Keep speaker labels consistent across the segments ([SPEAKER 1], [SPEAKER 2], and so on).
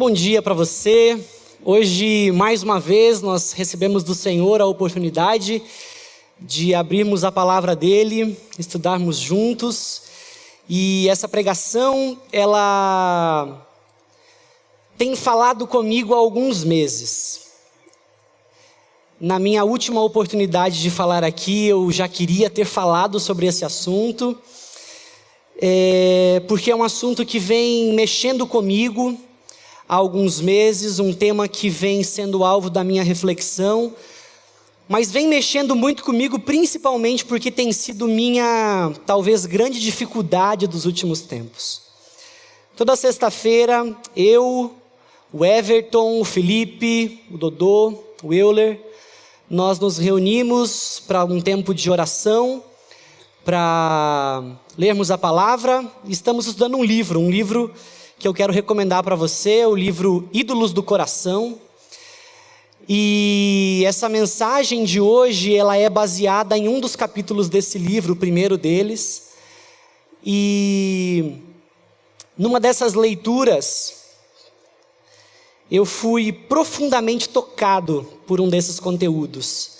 [SPEAKER 1] Bom dia para você. Hoje, mais uma vez, nós recebemos do Senhor a oportunidade de abrirmos a palavra dEle, estudarmos juntos. E essa pregação, ela tem falado comigo há alguns meses. Na minha última oportunidade de falar aqui, eu já queria ter falado sobre esse assunto, porque é um assunto que vem mexendo comigo há alguns meses, um tema que vem sendo alvo da minha reflexão, mas vem mexendo muito comigo, principalmente porque tem sido minha, talvez, grande dificuldade dos últimos tempos. Toda sexta-feira, eu, o Everton, o Felipe, o Dodô, o Euler, nós nos reunimos para um tempo de oração, para lermos a palavra. Estamos estudando um livro que eu quero recomendar para você, o livro Ídolos do Coração. E essa mensagem de hoje, ela é baseada em um dos capítulos desse livro, o primeiro deles. E numa dessas leituras, eu fui profundamente tocado por um desses conteúdos.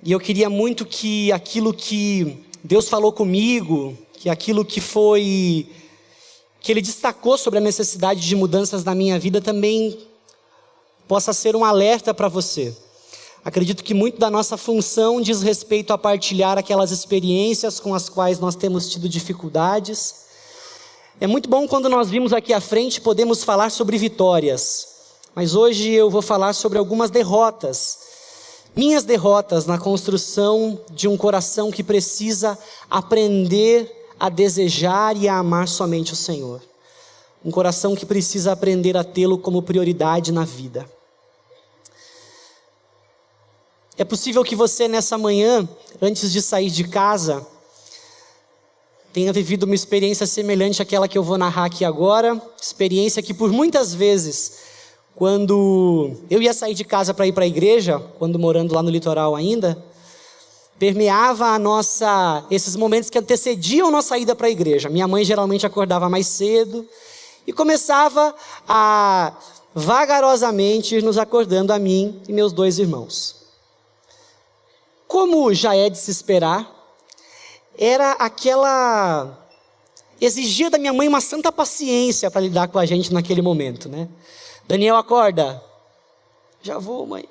[SPEAKER 1] E eu queria muito que aquilo que Deus falou comigo, que aquilo que Ele destacou sobre a necessidade de mudanças na minha vida também possa ser um alerta para você. Acredito que muito da nossa função diz respeito a partilhar aquelas experiências com as quais nós temos tido dificuldades. É muito bom quando nós vimos aqui à frente, podemos falar sobre vitórias. Mas hoje eu vou falar sobre algumas derrotas. Minhas derrotas na construção de um coração que precisa aprender a desejar e a amar somente o Senhor. Um coração que precisa aprender a tê-lo como prioridade na vida. É possível que você nessa manhã, antes de sair de casa, tenha vivido uma experiência semelhante àquela que eu vou narrar aqui agora. Experiência que por muitas vezes, quando eu ia sair de casa para ir para a igreja, quando morando lá no litoral ainda, permeava esses momentos que antecediam nossa ida para a igreja. Minha mãe geralmente acordava mais cedo e começava a vagarosamente ir nos acordando a mim e meus dois irmãos. Como já é de se esperar, exigia da minha mãe uma santa paciência para lidar com a gente naquele momento, né? Daniel, acorda. Já vou, mãe.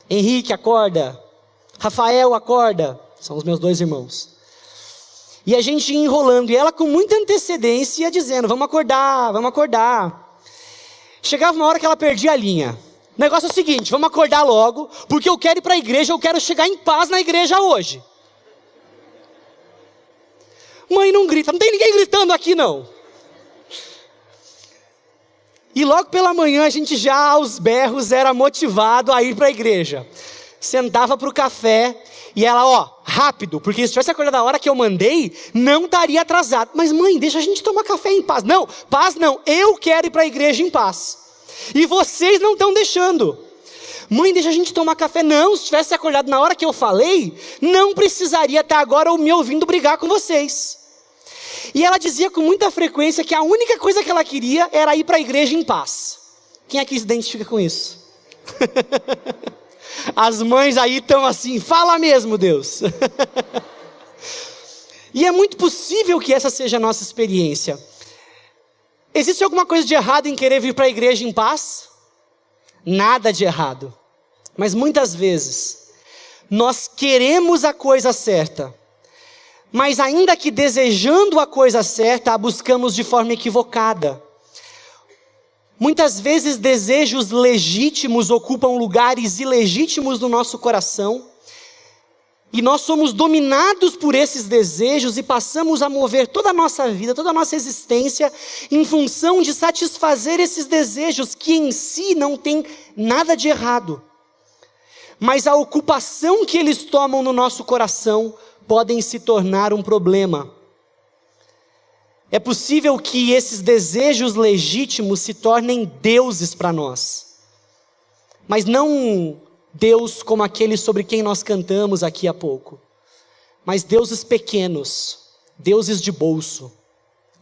[SPEAKER 1] Henrique, acorda. Rafael, acorda. São os meus dois irmãos. E a gente ia enrolando, e ela com muita antecedência ia dizendo, vamos acordar, vamos acordar. Chegava uma hora que ela perdia a linha. O negócio é o seguinte, vamos acordar logo, porque eu quero ir para a igreja, eu quero chegar em paz na igreja hoje. Mãe, não grita, não tem ninguém gritando aqui não. E logo pela manhã a gente já aos berros era motivado a ir para a igreja. Sentava para o café e ela, rápido, porque se tivesse acordado a hora que eu mandei, não estaria atrasado. Mas mãe, deixa a gente tomar café em paz. Não, paz não, eu quero ir para a igreja em paz. E vocês não estão deixando. Mãe, deixa a gente tomar café. Não, se tivesse acordado na hora que eu falei, não precisaria estar agora me ouvindo brigar com vocês. E ela dizia com muita frequência que a única coisa que ela queria era ir para a igreja em paz. Quem aqui se identifica com isso? As mães aí estão assim, fala mesmo, Deus. E é muito possível que essa seja a nossa experiência. Existe alguma coisa de errado em querer vir para a igreja em paz? Nada de errado. Mas muitas vezes, nós queremos a coisa certa, mas ainda que desejando a coisa certa, a buscamos de forma equivocada. Muitas vezes desejos legítimos ocupam lugares ilegítimos no nosso coração, e nós somos dominados por esses desejos e passamos a mover toda a nossa vida, toda a nossa existência em função de satisfazer esses desejos que em si não tem nada de errado. Mas a ocupação que eles tomam no nosso coração podem se tornar um problema. É possível que esses desejos legítimos se tornem deuses para nós. Mas não Deus como aquele sobre quem nós cantamos aqui há pouco. Mas deuses pequenos, deuses de bolso.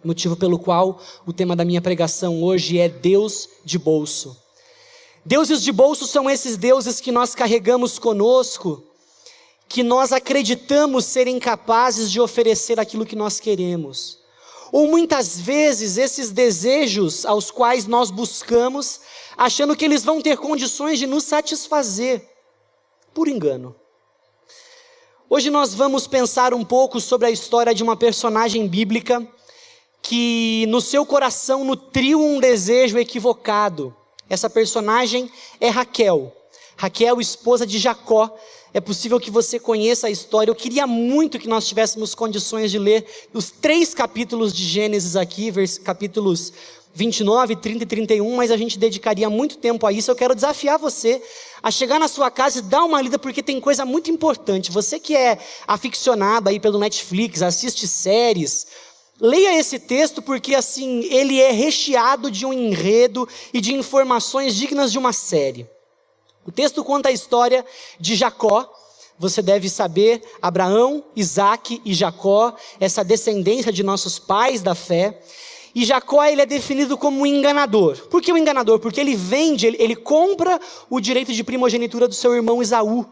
[SPEAKER 1] Motivo pelo qual o tema da minha pregação hoje é Deus de bolso. Deuses de bolso são esses deuses que nós carregamos conosco, que nós acreditamos serem capazes de oferecer aquilo que nós queremos. Ou muitas vezes esses desejos aos quais nós buscamos, achando que eles vão ter condições de nos satisfazer, por engano. Hoje nós vamos pensar um pouco sobre a história de uma personagem bíblica que no seu coração nutriu um desejo equivocado. Essa personagem é Raquel. Raquel, esposa de Jacó. É possível que você conheça a história. Eu queria muito que nós tivéssemos condições de ler os 3 capítulos de Gênesis aqui, capítulos 29, 30 e 31, mas a gente dedicaria muito tempo a isso. Eu quero desafiar você a chegar na sua casa e dar uma lida, porque tem coisa muito importante. Você que é aficionado aí pelo Netflix, assiste séries, leia esse texto, porque assim, ele é recheado de um enredo e de informações dignas de uma série. O texto conta a história de Jacó. Você deve saber, Abraão, Isaque e Jacó, essa descendência de nossos pais da fé. E Jacó, ele é definido como um enganador. Por que um enganador? Porque ele vende, ele compra o direito de primogenitura do seu irmão Esaú,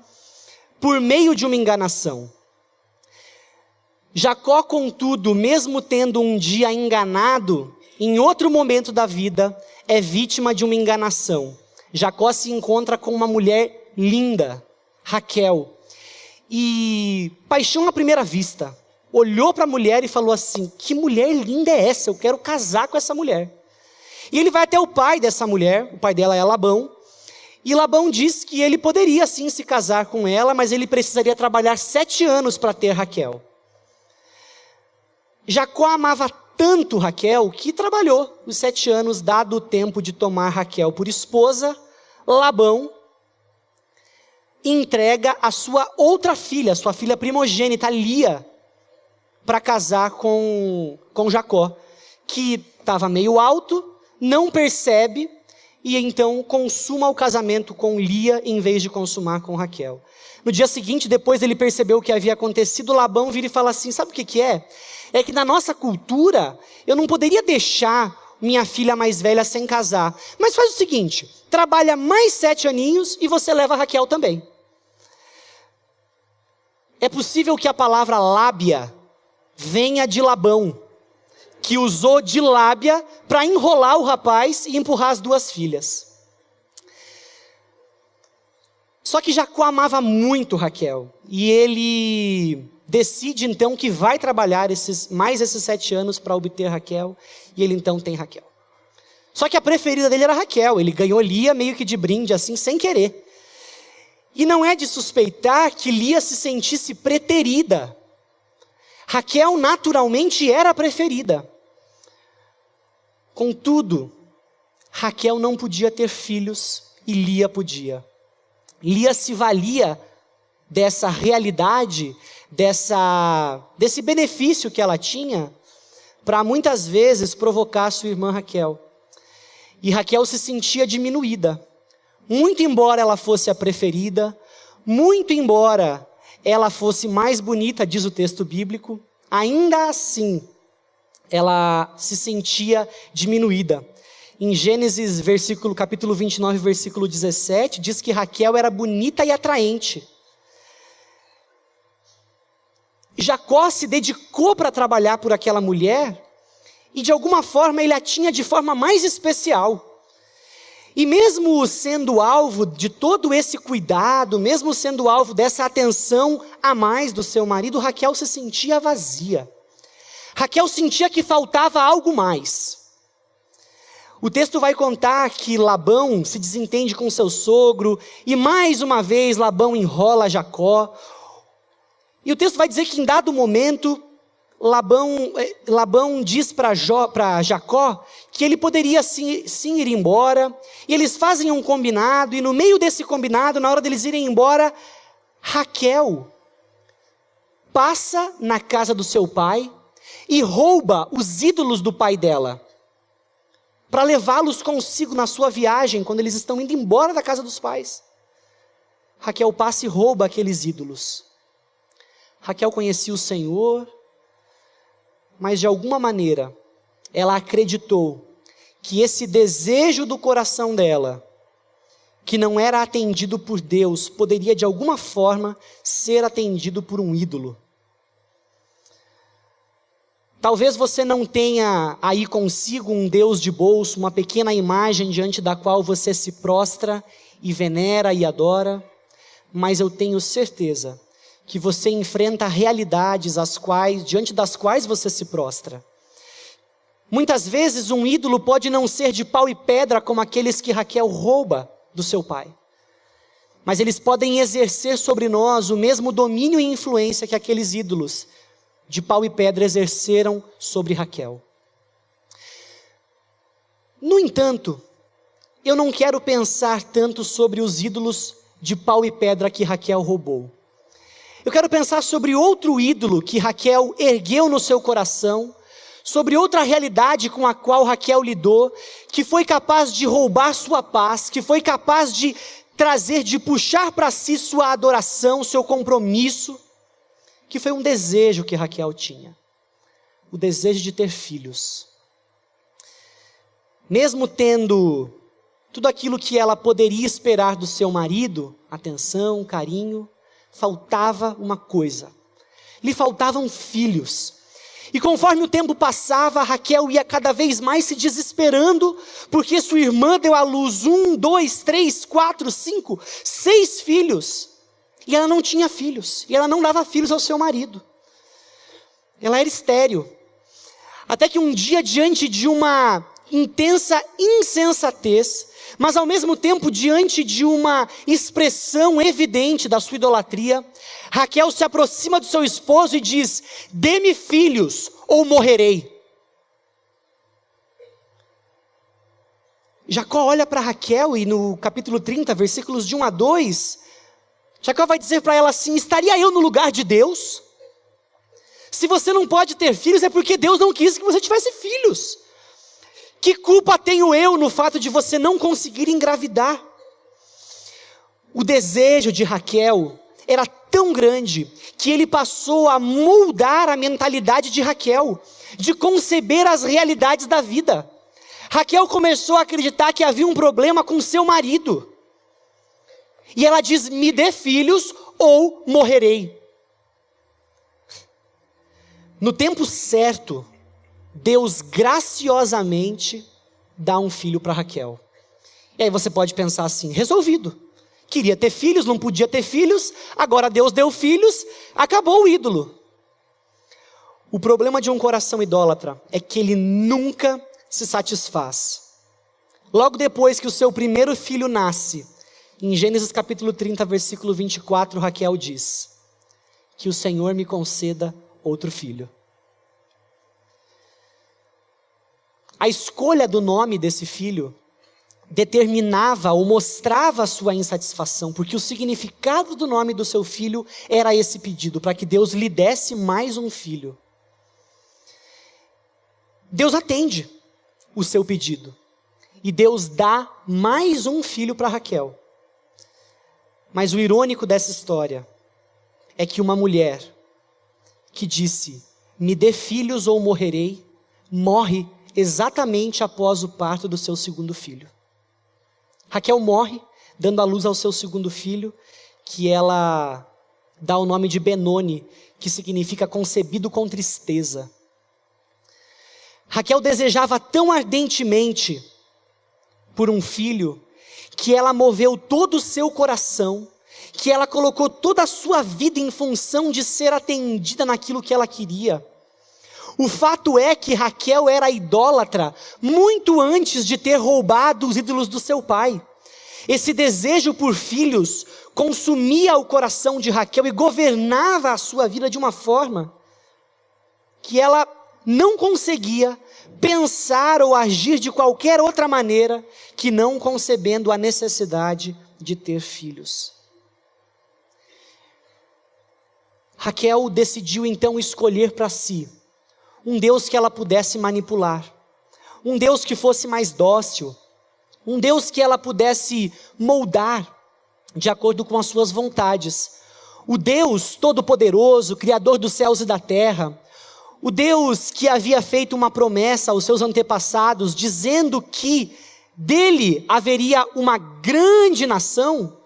[SPEAKER 1] por meio de uma enganação. Jacó, contudo, mesmo tendo um dia enganado, em outro momento da vida, é vítima de uma enganação. Jacó se encontra com uma mulher linda, Raquel, e paixão à primeira vista. Olhou para a mulher e falou assim: que mulher linda é essa? Eu quero casar com essa mulher. E ele vai até o pai dessa mulher, o pai dela é Labão, e Labão diz que ele poderia sim se casar com ela, mas ele precisaria trabalhar 7 anos para ter Raquel. Jacó amava tanto Raquel que trabalhou os 7 anos, dado o tempo de tomar Raquel por esposa. Labão entrega a sua outra filha, sua filha primogênita, Lia, para casar com Jacó, que estava meio alto, não percebe, e então consuma o casamento com Lia em vez de consumar com Raquel. No dia seguinte, depois ele percebeu o que havia acontecido, Labão vira e fala assim: sabe o que é? É que na nossa cultura, eu não poderia deixar minha filha mais velha sem casar. Mas faz o seguinte, trabalha mais 7 aninhos e você leva a Raquel também. É possível que a palavra lábia venha de Labão, que usou de lábia para enrolar o rapaz e empurrar as 2 filhas. Só que Jacó amava muito Raquel, e ele decide então que vai trabalhar mais esses 7 anos para obter Raquel, e ele então tem Raquel. Só que a preferida dele era Raquel, ele ganhou Lia meio que de brinde, assim, sem querer. E não é de suspeitar que Lia se sentisse preterida. Raquel naturalmente era a preferida. Contudo, Raquel não podia ter filhos e Lia podia. Lia se valia dessa realidade, desse benefício que ela tinha, para muitas vezes provocar sua irmã Raquel. E Raquel se sentia diminuída. Muito embora ela fosse a preferida, muito embora ela fosse mais bonita, diz o texto bíblico, ainda assim, ela se sentia diminuída. Em Gênesis, capítulo 29, versículo 17, diz que Raquel era bonita e atraente. Jacó se dedicou para trabalhar por aquela mulher, e de alguma forma ele a tinha de forma mais especial. E mesmo sendo alvo de todo esse cuidado, mesmo sendo alvo dessa atenção a mais do seu marido, Raquel se sentia vazia. Raquel sentia que faltava algo mais. O texto vai contar que Labão se desentende com seu sogro, e mais uma vez Labão enrola Jacó. E o texto vai dizer que em dado momento, Labão diz para Jacó que ele poderia sim ir embora, e eles fazem um combinado, e no meio desse combinado, na hora deles irem embora, Raquel passa na casa do seu pai e rouba os ídolos do pai dela, para levá-los consigo na sua viagem, quando eles estão indo embora da casa dos pais. Raquel passa e rouba aqueles ídolos. Raquel conhecia o Senhor, mas de alguma maneira, ela acreditou que esse desejo do coração dela, que não era atendido por Deus, poderia de alguma forma ser atendido por um ídolo. Talvez você não tenha aí consigo um Deus de bolso, uma pequena imagem diante da qual você se prostra e venera e adora, mas eu tenho certeza que você enfrenta realidades diante das quais você se prostra. Muitas vezes um ídolo pode não ser de pau e pedra como aqueles que Raquel rouba do seu pai, mas eles podem exercer sobre nós o mesmo domínio e influência que aqueles ídolos de pau e pedra exerceram sobre Raquel. No entanto, eu não quero pensar tanto sobre os ídolos de pau e pedra que Raquel roubou. Eu quero pensar sobre outro ídolo que Raquel ergueu no seu coração, sobre outra realidade com a qual Raquel lidou, que foi capaz de roubar sua paz, que foi capaz de puxar para si sua adoração, seu compromisso, que foi um desejo que Raquel tinha, o desejo de ter filhos. Mesmo tendo tudo aquilo que ela poderia esperar do seu marido, atenção, carinho, faltava uma coisa, lhe faltavam filhos. E conforme o tempo passava, Raquel ia cada vez mais se desesperando, porque sua irmã deu à luz 1, 2, 3, 4, 5, 6 filhos. E ela não tinha filhos, e ela não dava filhos ao seu marido. Ela era estéril. Até que um dia, diante de uma intensa insensatez, mas ao mesmo tempo diante de uma expressão evidente da sua idolatria, Raquel se aproxima do seu esposo e diz: dê-me filhos ou morrerei. Jacó olha para Raquel e no capítulo 30, versículos de 1 a 2, Jacó vai dizer para ela assim: estaria eu no lugar de Deus? Se você não pode ter filhos é porque Deus não quis que você tivesse filhos. Que culpa tenho eu no fato de você não conseguir engravidar? O desejo de Raquel era tão grande que ele passou a moldar a mentalidade de Raquel, de conceber as realidades da vida. Raquel começou a acreditar que havia um problema com seu marido. E ela diz: me dê filhos ou morrerei. No tempo certo, Deus graciosamente dá um filho para Raquel. E aí você pode pensar assim: resolvido. Queria ter filhos, não podia ter filhos, agora Deus deu filhos, acabou o ídolo. O problema de um coração idólatra é que ele nunca se satisfaz. Logo depois que o seu primeiro filho nasce, em Gênesis capítulo 30, versículo 24, Raquel diz: que o Senhor me conceda outro filho. A escolha do nome desse filho determinava ou mostrava a sua insatisfação, porque o significado do nome do seu filho era esse pedido, para que Deus lhe desse mais um filho. Deus atende o seu pedido, e Deus dá mais um filho para Raquel. Mas o irônico dessa história é que uma mulher que disse: me dê filhos ou morrerei, morre exatamente após o parto do seu segundo filho. Raquel morre, dando à luz ao seu segundo filho, que ela dá o nome de Benoni, que significa concebido com tristeza. Raquel desejava tão ardentemente por um filho, que ela moveu todo o seu coração, que ela colocou toda a sua vida em função de ser atendida naquilo que ela queria. O fato é que Raquel era idólatra muito antes de ter roubado os ídolos do seu pai. Esse desejo por filhos consumia o coração de Raquel e governava a sua vida de uma forma que ela não conseguia pensar ou agir de qualquer outra maneira que não concebendo a necessidade de ter filhos. Raquel decidiu então escolher para si um Deus que ela pudesse manipular, um Deus que fosse mais dócil, um Deus que ela pudesse moldar de acordo com as suas vontades. O Deus Todo-Poderoso, Criador dos céus e da terra, o Deus que havia feito uma promessa aos seus antepassados, dizendo que dele haveria uma grande nação,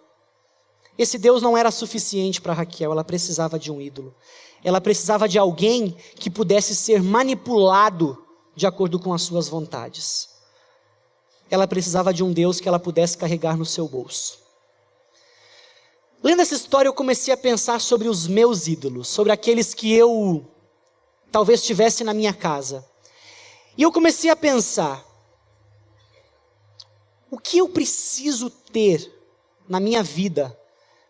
[SPEAKER 1] esse Deus não era suficiente para Raquel, ela precisava de um ídolo. Ela precisava de alguém que pudesse ser manipulado de acordo com as suas vontades. Ela precisava de um Deus que ela pudesse carregar no seu bolso. Lendo essa história, eu comecei a pensar sobre os meus ídolos, sobre aqueles que eu talvez tivesse na minha casa. E eu comecei a pensar, o que eu preciso ter na minha vida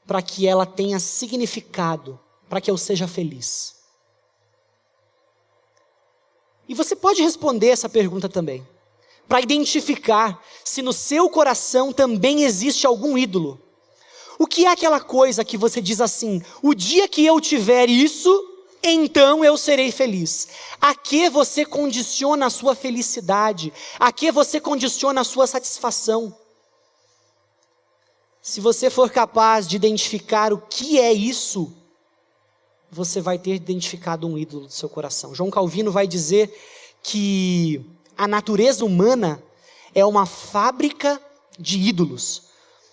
[SPEAKER 1] para que ela tenha significado, para que eu seja feliz? E você pode responder essa pergunta também, para identificar se no seu coração também existe algum ídolo. O que é aquela coisa que você diz assim, o dia que eu tiver isso, então eu serei feliz? A que você condiciona a sua felicidade? A que você condiciona a sua satisfação? Se você for capaz de identificar o que é isso, você vai ter identificado um ídolo do seu coração. João Calvino vai dizer que a natureza humana é uma fábrica de ídolos.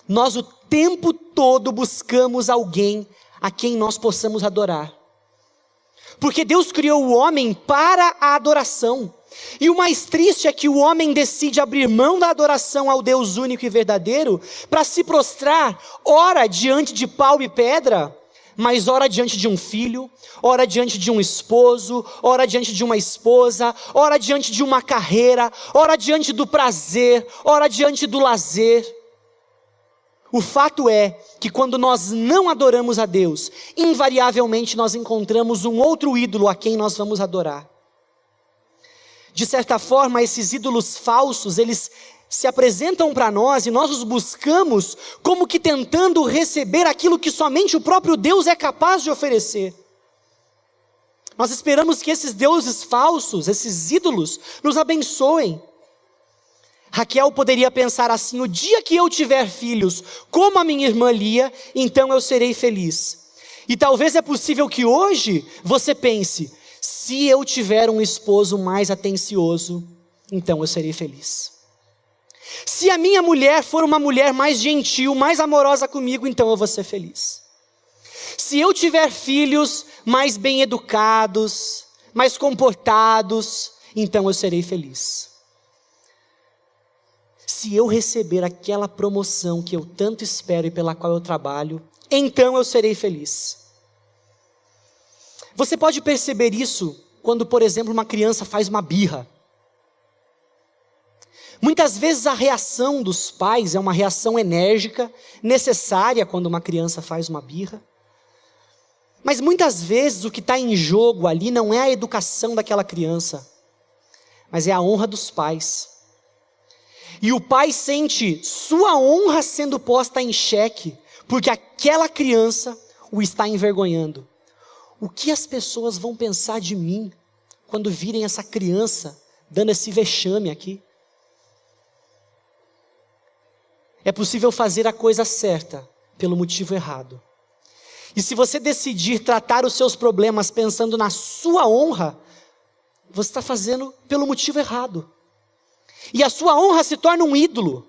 [SPEAKER 1] Nós o tempo todo buscamos alguém a quem nós possamos adorar. Porque Deus criou o homem para a adoração. E o mais triste é que o homem decide abrir mão da adoração ao Deus único e verdadeiro para se prostrar, ora diante de pau e pedra, mas ora diante de um filho, ora diante de um esposo, ora diante de uma esposa, ora diante de uma carreira, ora diante do prazer, ora diante do lazer. O fato é que quando nós não adoramos a Deus, invariavelmente nós encontramos um outro ídolo a quem nós vamos adorar. De certa forma, esses ídolos falsos, eles se apresentam para nós e nós os buscamos como que tentando receber aquilo que somente o próprio Deus é capaz de oferecer. Nós esperamos que esses deuses falsos, esses ídolos, nos abençoem. Raquel poderia pensar assim, o dia que eu tiver filhos, como a minha irmã Lia, então eu serei feliz. E talvez é possível que hoje você pense, se eu tiver um esposo mais atencioso, então eu serei feliz. Se a minha mulher for uma mulher mais gentil, mais amorosa comigo, então eu vou ser feliz. Se eu tiver filhos mais bem educados, mais comportados, então eu serei feliz. Se eu receber aquela promoção que eu tanto espero e pela qual eu trabalho, então eu serei feliz. Você pode perceber isso quando, por exemplo, uma criança faz uma birra. Muitas vezes a reação dos pais é uma reação enérgica, necessária quando uma criança faz uma birra. Mas muitas vezes o que está em jogo ali não é a educação daquela criança, mas é a honra dos pais. E o pai sente sua honra sendo posta em xeque, porque aquela criança o está envergonhando. O que as pessoas vão pensar de mim quando virem essa criança dando esse vexame aqui? É possível fazer a coisa certa pelo motivo errado. E se você decidir tratar os seus problemas pensando na sua honra, você está fazendo pelo motivo errado. E a sua honra se torna um ídolo.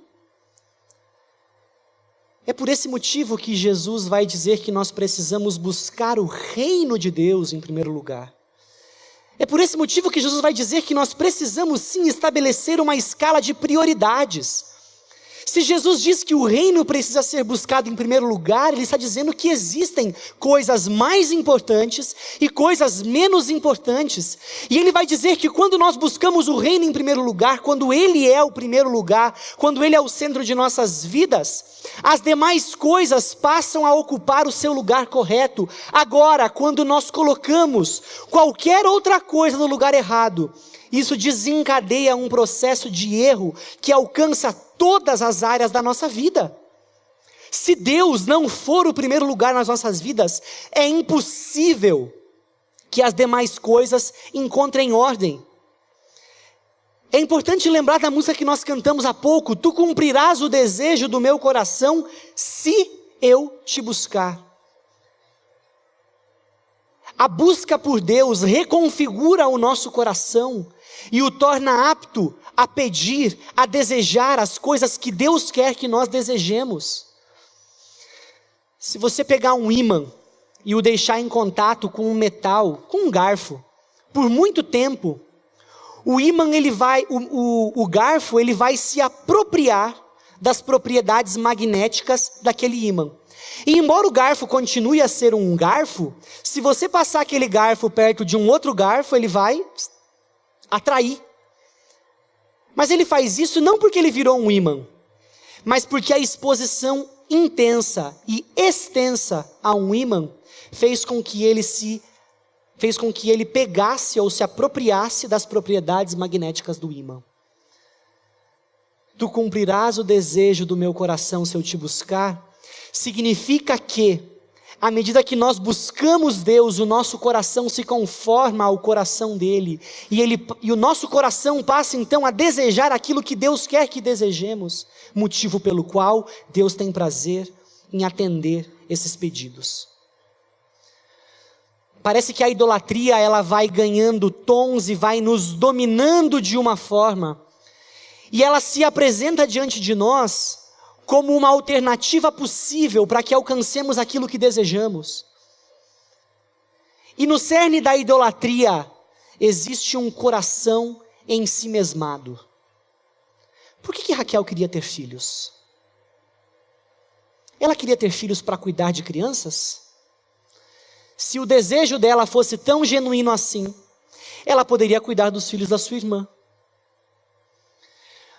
[SPEAKER 1] É por esse motivo que Jesus vai dizer que nós precisamos buscar o reino de Deus em primeiro lugar. É por esse motivo que Jesus vai dizer que nós precisamos sim estabelecer uma escala de prioridades. Se Jesus diz que o reino precisa ser buscado em primeiro lugar, Ele está dizendo que existem coisas mais importantes e coisas menos importantes. E Ele vai dizer que quando nós buscamos o reino em primeiro lugar, quando Ele é o primeiro lugar, quando Ele é o centro de nossas vidas, as demais coisas passam a ocupar o seu lugar correto. Agora, quando nós colocamos qualquer outra coisa no lugar errado, isso desencadeia um processo de erro que alcança todas as áreas da nossa vida. Se Deus não for o primeiro lugar nas nossas vidas, é impossível que as demais coisas encontrem ordem. É importante lembrar da música que nós cantamos há pouco, tu cumprirás o desejo do meu coração se eu te buscar. A busca por Deus reconfigura o nosso coração e o torna apto a pedir, a desejar as coisas que Deus quer que nós desejemos. Se você pegar um ímã e o deixar em contato com um metal, com um garfo, por muito tempo, o ímã, o garfo, ele vai se apropriar das propriedades magnéticas daquele ímã. E embora o garfo continue a ser um garfo, se você passar aquele garfo perto de um outro garfo, ele vai atrair. Mas ele faz isso não porque ele virou um ímã, mas porque a exposição intensa e extensa a um ímã fez com que ele pegasse ou se apropriasse das propriedades magnéticas do ímã. Tu cumprirás o desejo do meu coração se eu te buscar, significa que, à medida que nós buscamos Deus, o nosso coração se conforma ao coração dele, e o nosso coração passa então a desejar aquilo que Deus quer que desejemos, motivo pelo qual Deus tem prazer em atender esses pedidos. Parece que a idolatria ela vai ganhando tons e vai nos dominando de uma forma, e ela se apresenta diante de nós como uma alternativa possível para que alcancemos aquilo que desejamos. E no cerne da idolatria existe um coração ensimesmado. Por que Raquel queria ter filhos? Ela queria ter filhos para cuidar de crianças? Se o desejo dela fosse tão genuíno assim, ela poderia cuidar dos filhos da sua irmã.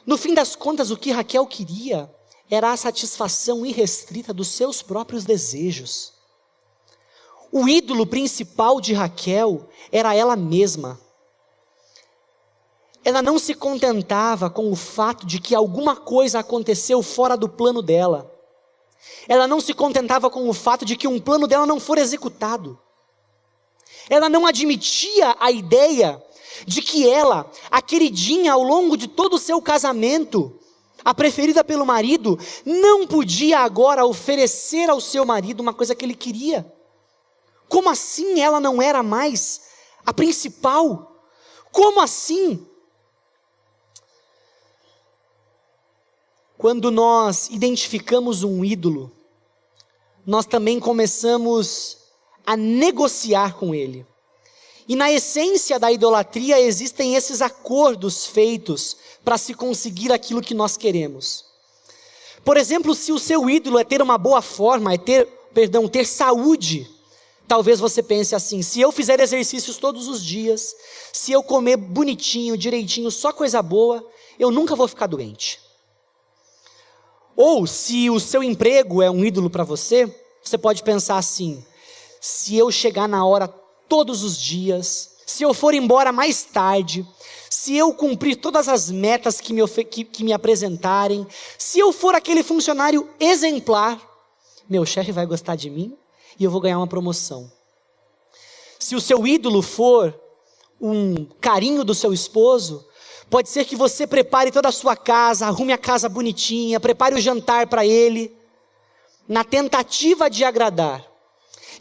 [SPEAKER 1] No fim das contas, o que Raquel queria era a satisfação irrestrita dos seus próprios desejos. O ídolo principal de Raquel era ela mesma. Ela não se contentava com o fato de que alguma coisa aconteceu fora do plano dela. Ela não se contentava com o fato de que um plano dela não for executado. Ela não admitia a ideia de que ela, a queridinha ao longo de todo o seu casamento, a preferida pelo marido, não podia agora oferecer ao seu marido uma coisa que ele queria. Como assim ela não era mais a principal? Como assim? Quando nós identificamos um ídolo, nós também começamos a negociar com ele. E na essência da idolatria existem esses acordos feitos para se conseguir aquilo que nós queremos. Por exemplo, se o seu ídolo é ter uma boa forma, ter saúde, talvez você pense assim: se eu fizer exercícios todos os dias, se eu comer bonitinho, direitinho, só coisa boa, eu nunca vou ficar doente. Ou se o seu emprego é um ídolo para você, você pode pensar assim: se eu chegar na hora todos os dias, se eu for embora mais tarde, se eu cumprir todas as metas que me apresentarem, se eu for aquele funcionário exemplar, meu chefe vai gostar de mim e eu vou ganhar uma promoção. Se o seu ídolo for um carinho do seu esposo, pode ser que você prepare toda a sua casa, arrume a casa bonitinha, prepare o jantar para ele, na tentativa de agradar.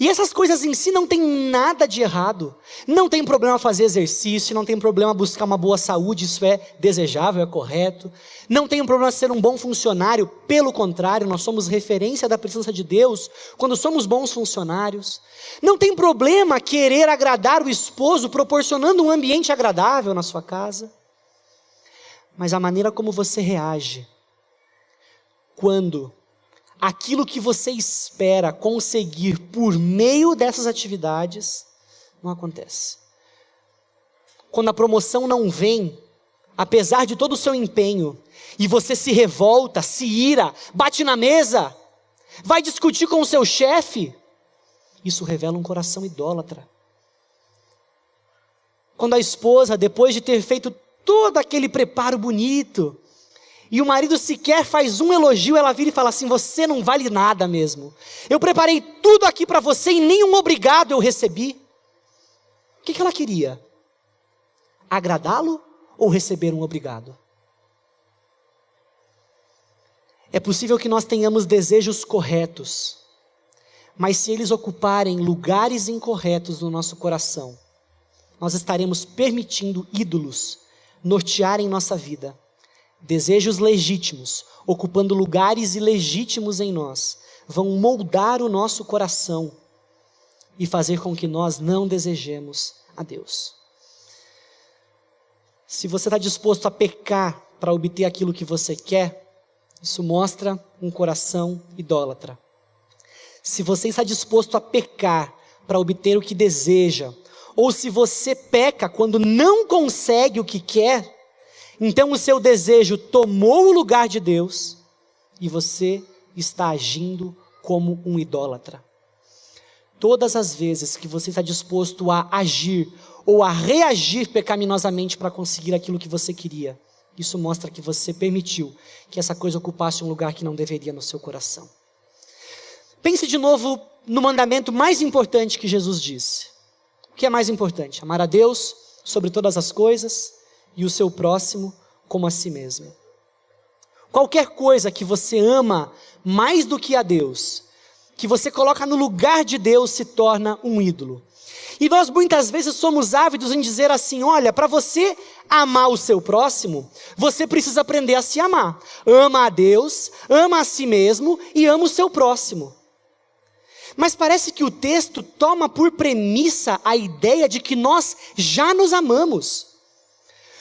[SPEAKER 1] E essas coisas em si não tem nada de errado. Não tem problema fazer exercício, não tem problema buscar uma boa saúde, isso é desejável, é correto. Não tem problema ser um bom funcionário, pelo contrário, nós somos referência da presença de Deus quando somos bons funcionários. Não tem problema querer agradar o esposo, proporcionando um ambiente agradável na sua casa. Mas a maneira como você reage quando aquilo que você espera conseguir por meio dessas atividades não acontece. Quando a promoção não vem, apesar de todo o seu empenho, e você se revolta, se ira, bate na mesa, vai discutir com o seu chefe, isso revela um coração idólatra. Quando a esposa, depois de ter feito todo aquele preparo bonito, e o marido sequer faz um elogio, ela vira e fala assim: você não vale nada mesmo. Eu preparei tudo aqui para você e nenhum obrigado eu recebi. O que ela queria? Agradá-lo ou receber um obrigado? É possível que nós tenhamos desejos corretos, Mas se eles ocuparem lugares incorretos no nosso coração, nós estaremos permitindo ídolos nortearem nossa vida. Desejos legítimos, ocupando lugares ilegítimos em nós, vão moldar o nosso coração e fazer com que nós não desejemos a Deus. Se você está disposto a pecar para obter aquilo que você quer, isso mostra um coração idólatra. Se você está disposto a pecar para obter o que deseja, ou se você peca quando não consegue o que quer, então o seu desejo tomou o lugar de Deus e você está agindo como um idólatra. Todas as vezes que você está disposto a agir ou a reagir pecaminosamente para conseguir aquilo que você queria, isso mostra que você permitiu que essa coisa ocupasse um lugar que não deveria no seu coração. Pense de novo no mandamento mais importante que Jesus disse. O que é mais importante? Amar a Deus sobre todas as coisas e o seu próximo como a si mesmo. Qualquer coisa que você ama mais do que a Deus, que você coloca no lugar de Deus, se torna um ídolo. E nós muitas vezes somos ávidos em dizer assim, olha, para você amar o seu próximo, você precisa aprender a se amar. Ama a Deus, ama a si mesmo e ama o seu próximo. Mas parece que o texto toma por premissa a ideia de que nós já nos amamos.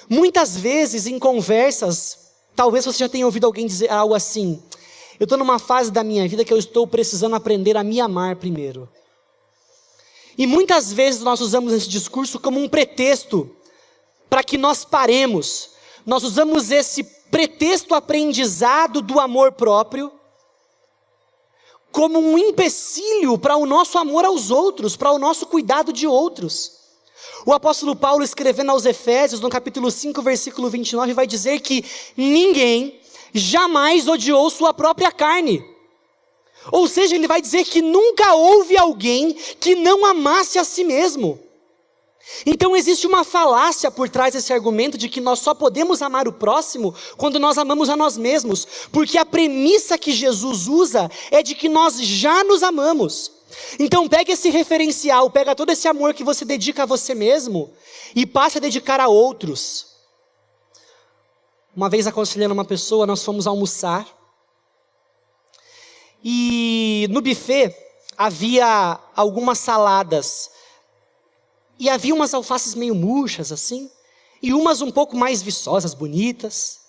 [SPEAKER 1] Muitas vezes em conversas, talvez você já tenha ouvido alguém dizer algo assim, eu estou numa fase da minha vida que eu estou precisando aprender a me amar primeiro. E muitas vezes nós usamos esse discurso como um pretexto para que nós paremos. Nós usamos esse pretexto aprendizado do amor próprio como um empecilho para o nosso amor aos outros, para o nosso cuidado de outros. O apóstolo Paulo, escrevendo aos Efésios, no capítulo 5, versículo 29, vai dizer que ninguém jamais odiou sua própria carne. Ou seja, ele vai dizer que nunca houve alguém que não amasse a si mesmo. Então existe uma falácia por trás desse argumento de que nós só podemos amar o próximo quando nós amamos a nós mesmos, porque a premissa que Jesus usa é de que nós já nos amamos. Então pega esse referencial, pega todo esse amor que você dedica a você mesmo e passe a dedicar a outros. Uma vez aconselhando uma pessoa, nós fomos almoçar e no buffet havia algumas saladas e havia umas alfaces meio murchas assim, e umas um pouco mais viçosas, bonitas.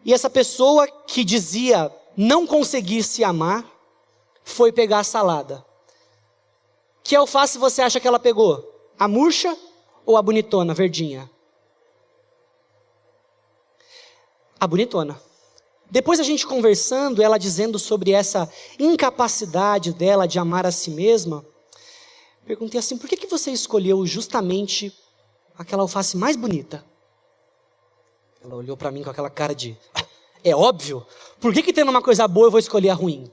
[SPEAKER 1] E essa pessoa que dizia não conseguir se amar, foi pegar a salada. Que alface você acha que ela pegou? A murcha ou a bonitona, verdinha? A bonitona. Depois a gente conversando, ela dizendo sobre essa incapacidade dela de amar a si mesma, perguntei assim, por que você escolheu justamente aquela alface mais bonita? Ela olhou para mim com aquela cara de, é óbvio, por que tendo uma coisa boa eu vou escolher a ruim?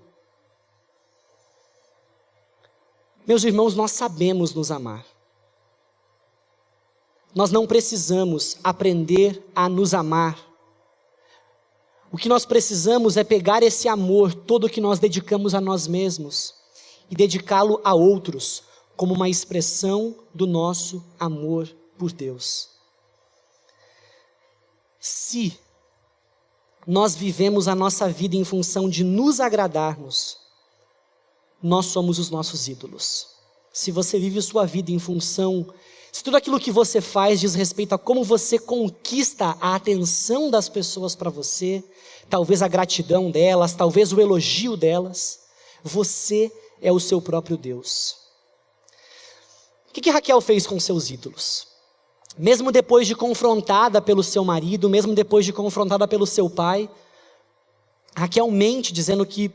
[SPEAKER 1] Meus irmãos, nós sabemos nos amar. Nós não precisamos aprender a nos amar. O que nós precisamos é pegar esse amor todo que nós dedicamos a nós mesmos e dedicá-lo a outros, como uma expressão do nosso amor por Deus. Se nós vivemos a nossa vida em função de nos agradarmos, nós somos os nossos ídolos. Se você vive sua vida em função, se tudo aquilo que você faz diz respeito a como você conquista a atenção das pessoas para você, talvez a gratidão delas, talvez o elogio delas, você é o seu próprio Deus. O que Raquel fez com seus ídolos? Mesmo depois de confrontada pelo seu marido, mesmo depois de confrontada pelo seu pai, Raquel mente dizendo que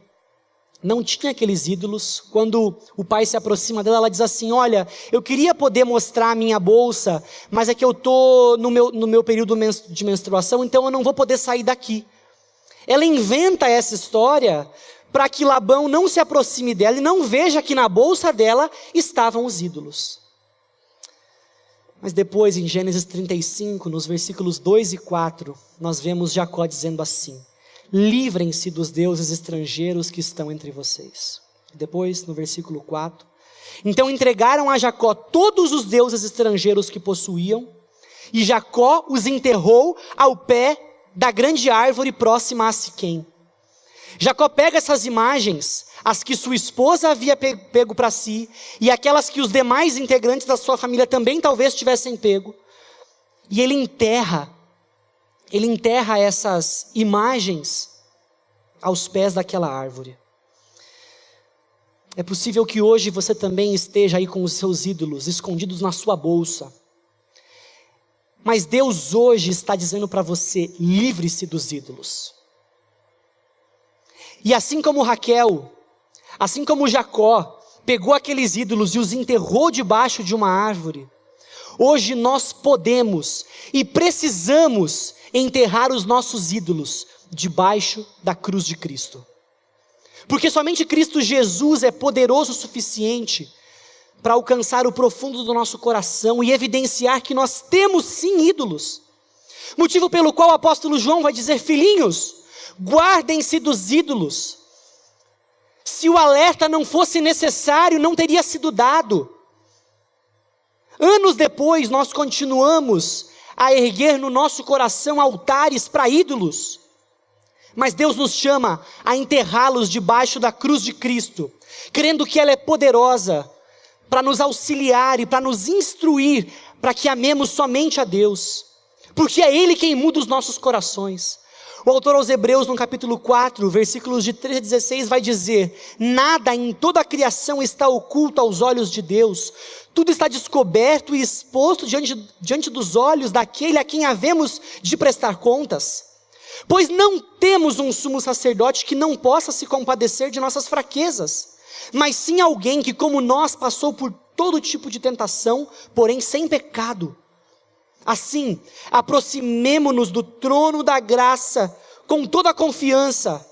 [SPEAKER 1] não tinha aqueles ídolos. Quando o pai se aproxima dela, ela diz assim, olha, eu queria poder mostrar a minha bolsa, mas é que eu estou no meu período de menstruação, então eu não vou poder sair daqui. Ela inventa essa história para que Labão não se aproxime dela e não veja que na bolsa dela estavam os ídolos. Mas depois, em Gênesis 35, nos versículos 2 e 4, nós vemos Jacó dizendo assim, livrem-se dos deuses estrangeiros que estão entre vocês. Depois, no versículo 4. Então entregaram a Jacó todos os deuses estrangeiros que possuíam, e Jacó os enterrou ao pé da grande árvore próxima a Siquém. Jacó pega essas imagens, as que sua esposa havia pego para si, e aquelas que os demais integrantes da sua família também talvez tivessem pego, e ele enterra essas imagens aos pés daquela árvore. É possível que hoje você também esteja aí com os seus ídolos escondidos na sua bolsa. Mas Deus hoje está dizendo para você: livre-se dos ídolos. E assim como Raquel, assim como Jacó pegou aqueles ídolos e os enterrou debaixo de uma árvore, hoje nós podemos e precisamos enterrar os nossos ídolos debaixo da cruz de Cristo. Porque somente Cristo Jesus é poderoso o suficiente para alcançar o profundo do nosso coração e evidenciar que nós temos sim ídolos. Motivo pelo qual o apóstolo João vai dizer: filhinhos, guardem-se dos ídolos. Se o alerta não fosse necessário, não teria sido dado. Anos depois, nós continuamos a erguer no nosso coração altares para ídolos. Mas Deus nos chama a enterrá-los debaixo da cruz de Cristo, crendo que ela é poderosa para nos auxiliar e para nos instruir, para que amemos somente a Deus, porque é Ele quem muda os nossos corações. O autor aos Hebreus, no capítulo 4, versículos de 13 a 16, vai dizer: nada em toda a criação está oculto aos olhos de Deus, tudo está descoberto e exposto diante dos olhos daquele a quem havemos de prestar contas. Pois não temos um sumo sacerdote que não possa se compadecer de nossas fraquezas, mas sim alguém que, como nós, passou por todo tipo de tentação, porém sem pecado. Assim, aproximemo-nos do trono da graça com toda a confiança,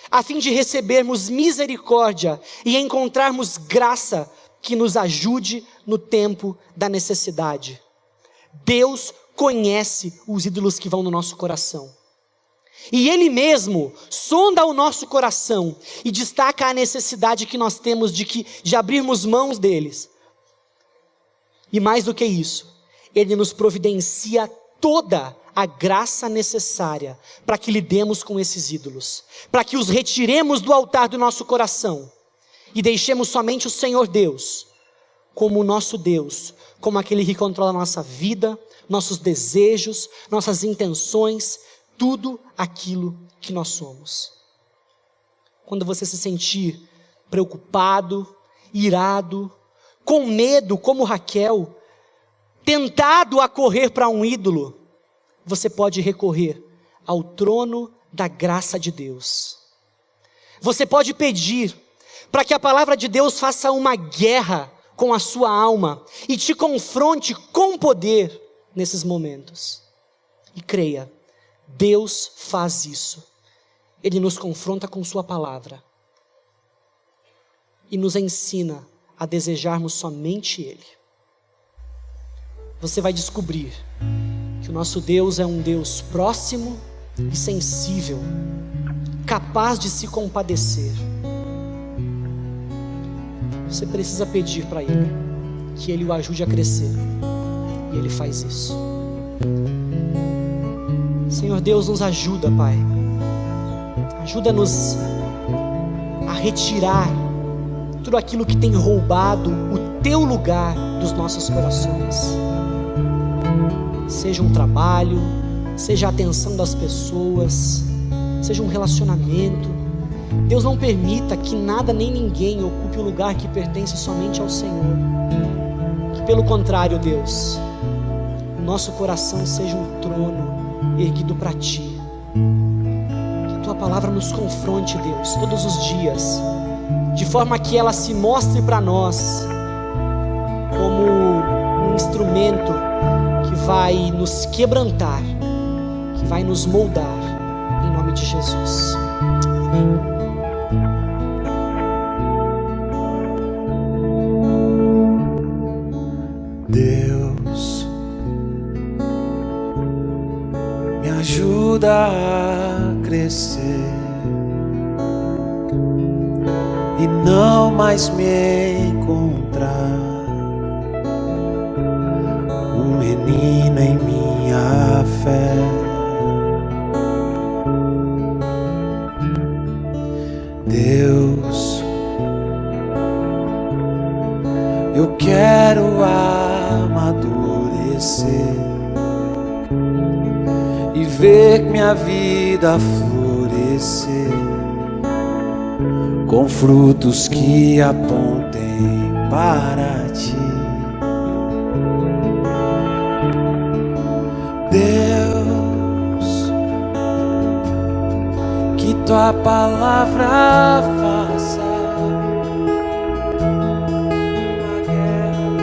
[SPEAKER 1] a fim de recebermos misericórdia e encontrarmos graça que nos ajude no tempo da necessidade. Deus conhece os ídolos que vão no nosso coração. E Ele mesmo sonda o nosso coração e destaca a necessidade que nós temos de abrirmos mãos deles. E mais do que isso, Ele nos providencia toda a graça necessária para que lidemos com esses ídolos, para que os retiremos do altar do nosso coração e deixemos somente o Senhor Deus como o nosso Deus, como aquele que controla a nossa vida, nossos desejos, nossas intenções, tudo aquilo que nós somos. Quando você se sentir preocupado, irado, com medo, como Raquel, tentado a correr para um ídolo, você pode recorrer ao trono da graça de Deus. Você pode pedir para que a palavra de Deus faça uma guerra com a sua alma e te confronte com poder nesses momentos. E creia, Deus faz isso. Ele nos confronta com sua palavra e nos ensina a desejarmos somente Ele. Você vai descobrir que o nosso Deus é um Deus próximo e sensível, capaz de se compadecer. Você precisa pedir para Ele que Ele o ajude a crescer, e Ele faz isso. Senhor Deus, nos ajuda, Pai. Ajuda-nos a retirar tudo aquilo que tem roubado o Teu lugar dos nossos corações. Seja um trabalho, seja a atenção das pessoas, seja um relacionamento. Deus, não permita que nada nem ninguém ocupe o lugar que pertence somente ao Senhor. Que pelo contrário, Deus, o nosso coração seja um trono erguido para Ti. Que a Tua palavra nos confronte, Deus, todos os dias, de forma que ela se mostre para nós como um instrumento que vai nos quebrantar, que vai nos moldar, em nome de Jesus. Amém.
[SPEAKER 2] Deus, me ajuda a crescer e não mais me encontrar. Um menino em minha fé. Deus, eu quero amadurecer e ver minha vida florescer com frutos que apontem para ti. Deus, que tua palavra faça uma guerra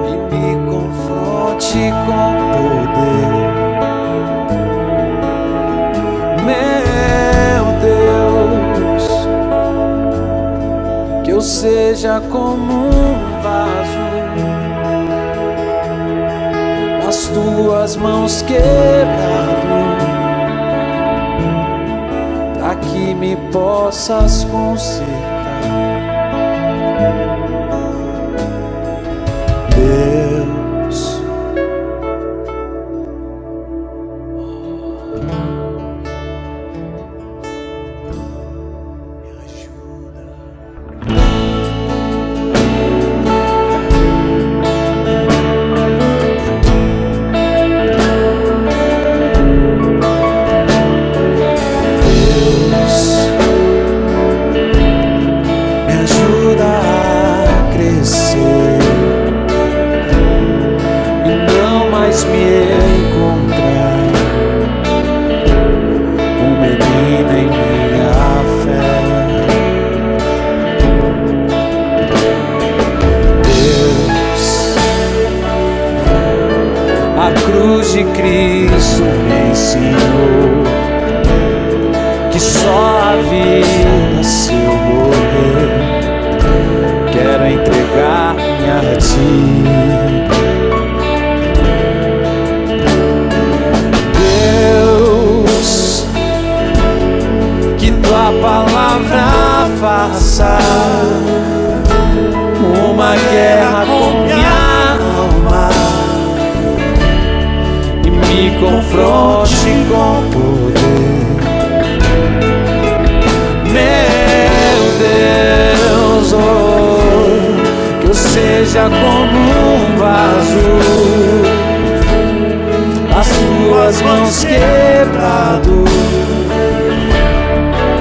[SPEAKER 2] e me confronte com poder. Meu Deus, que eu seja como um vaso nas tuas mãos quebrado, para que me possas consertar. Deus, me ajuda. Me ajuda a crescer e não mais me encontrar um menino em minha fé. Deus, a cruz de Cristo me ensinou que só a vida se eu morrer. Quero entregar-me a ti. Deus, que tua palavra faça uma guerra com minha alma e me confronte com poder. Meu Deus, oh, que eu seja como um vaso, as tuas mãos quebrado,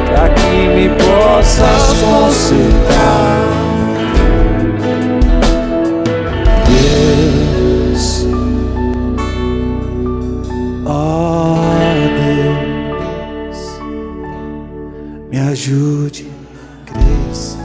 [SPEAKER 2] para que me possas consertar. Deus, oh Deus, me ajude a crescer